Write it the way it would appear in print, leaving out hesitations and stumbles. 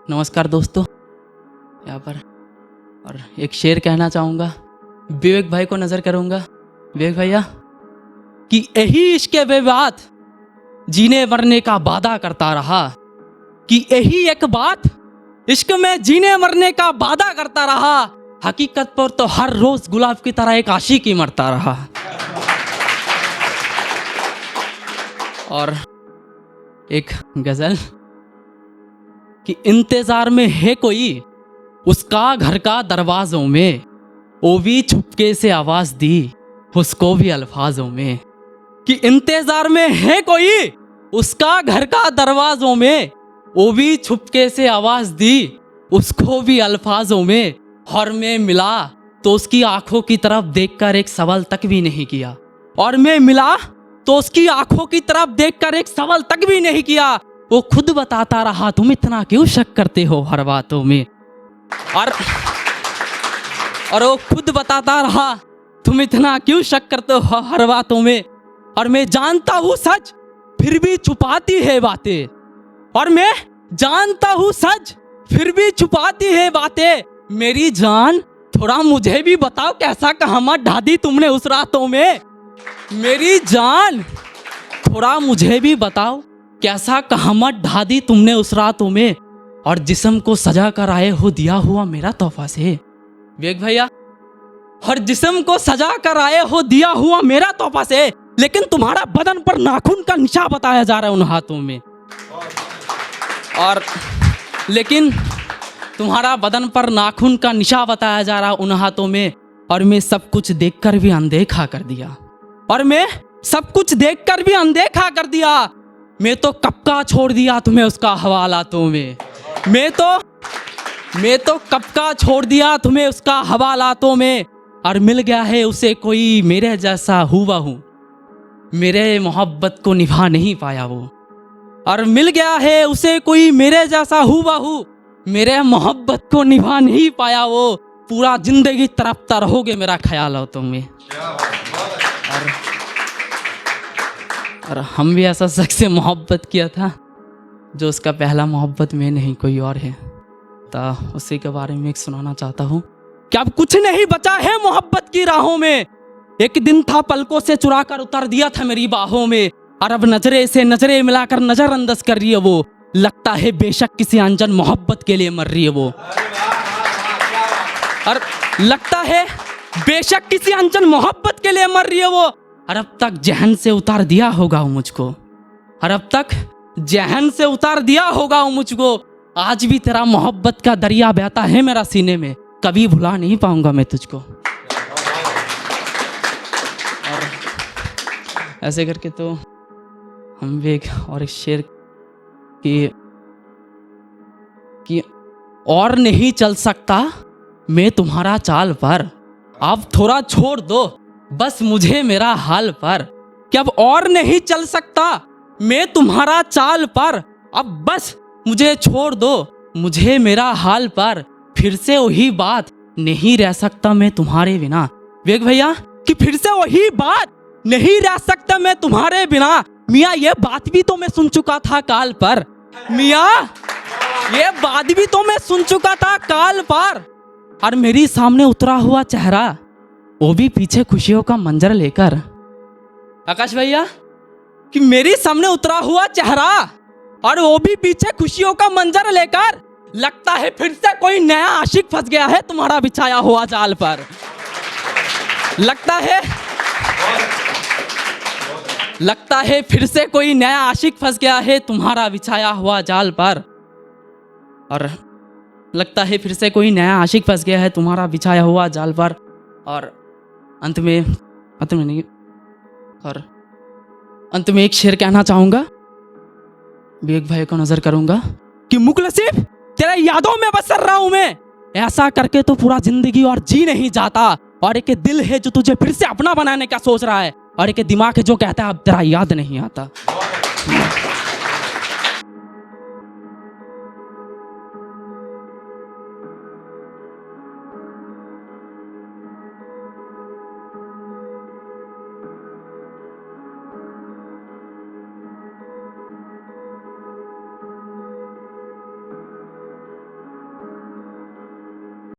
नमस्कार दोस्तों, यहाँ पर और एक शेर कहना चाहूँगा। विवेक भाई को नज़र करूँगा। विवेक भैया कि यही इश्क बेबात जीने मरने का वादा करता रहा, कि यही एक बात इश्क में जीने मरने का वादा करता रहा, हकीकत पर तो हर रोज गुलाब की तरह एक आशिक ही मरता रहा। और एक गजल कि इंतजार में है कोई उसका घर का दरवाजों में, वो भी छुपके से आवाज दी उसको भी अल्फाजों में। कि इंतजार में है कोई उसका घर का दरवाजों में, वो भी छुपके से आवाज दी उसको भी अल्फाजों में। और मैं मिला तो उसकी आंखों की तरफ देखकर एक सवाल तक भी नहीं किया, और मैं मिला तो उसकी आंखों की तरफ देखकर एक सवाल तक भी नहीं किया। वो खुद बताता रहा तुम इतना क्यों शक करते हो हर बातों में। और वो खुद बताता रहा तुम इतना क्यों शक करते हो हर बातों में। और मैं जानता हूँ सच फिर भी छुपाती है बातें, और मैं जानता हूँ सच फिर भी छुपाती है बातें। मेरी जान थोड़ा मुझे भी बताओ कैसा कहमत ढा दी तुमने उस रातों में। मेरी जान थोड़ा मुझे भी बताओ कैसा कहमत ढा दी तुमने उस रातों में। और जिस्म को सजा कर आए हो दिया हुआ मेरा तोहफा से। विवेक भैया, और जिस्म को सजा कर आए हो दिया हुआ मेरा तोहफा से, लेकिन तुम्हारा बदन पर नाखून का निशान बताया जा रहा है उन हाथों में। और लेकिन तुम्हारा बदन पर नाखून का निशान बताया जा रहा उन हाथों में। और मैं सब कुछ देखकर भी अनदेखा कर दिया, और मैं सब कुछ देखकर भी अनदेखा कर दिया। मैं तो कब का छोड़ दिया तुम्हें उसका हवालातों में। मैं तो कब का छोड़ दिया तुम्हें उसका हवालातों में। और मिल गया है उसे कोई मेरे जैसा हुबहू, मेरे मोहब्बत को निभा नहीं पाया वो। और मिल गया है उसे कोई मेरे जैसा हुबहू, मेरे मोहब्बत को निभा नहीं पाया वो। पूरा जिंदगी तड़पता रहोगे मेरा ख्याल हो तुम में। और हम भी ऐसा शख्स से मोहब्बत किया था जो उसका पहला मोहब्बत में नहीं कोई और है। तो उसी के बारे में एक सुनाना चाहता हूँ कि अब कुछ नहीं बचा है मोहब्बत की राहों में। एक दिन था पलकों से चुरा कर उतर दिया था मेरी बाहों में, और अब नजरे से नजरे मिलाकर नजरअंदाज कर रही है वो। लगता है बेशक किसी अनजान मोहब्बत के लिए मर रही है वो। और लगता है बेशक किसी अनजान मोहब्बत के लिए मर रही है वो। और अब तक जहन से उतार दिया होगा वो मुझको, और अब तक जहन से उतार दिया होगा वो मुझको। आज भी तेरा मोहब्बत का दरिया बहता है मेरा सीने में, कभी भुला नहीं पाऊंगा मैं तुझको। और ऐसे करके तो हम भी एक और एक शेर कि और नहीं चल सकता मैं तुम्हारा चाल पर, अब थोड़ा छोड़ दो बस मुझे मेरा हाल पर। कि अब और नहीं चल सकता मैं तुम्हारा चाल पर, अब बस मुझे छोड़ दो मुझे मेरा हाल पर। फिर से वही बात नहीं रह सकता मैं तुम्हारे बिना। विवेक भैया कि फिर से वही बात नहीं रह सकता मैं तुम्हारे बिना। मियाँ ये बात भी तो मैं सुन चुका था काल पर। मियाँ ये बात भी तो मैं सुन चुका था काल पर। और मेरी सामने उतरा हुआ चेहरा, वो भी पीछे खुशियों का मंजर लेकर। आकाश भैया कि मेरी सामने उतरा हुआ चेहरा, और वो भी पीछे खुशियों का मंजर लेकर। लगता है फिर से कोई नया आशिक फंस गया है तुम्हारा बिछाया हुआ जाल पर। लगता है फिर से कोई नया आशिक फंस गया है तुम्हारा बिछाया हुआ जाल पर। और लगता है फिर से कोई नया आशिक फंस गया है तुम्हारा बिछाया हुआ जाल पर। और अंत में एक शेर कहना चाहूंगा। विवेक भाई को नजर करूंगा कि मुखलसिफ तेरे यादों में बसर रहा हूं मैं। ऐसा करके तो पूरा जिंदगी और जी नहीं जाता। और एक दिल है जो तुझे फिर से अपना बनाने का सोच रहा है, और एक दिमाग है जो कहता है अब तेरा याद नहीं आता।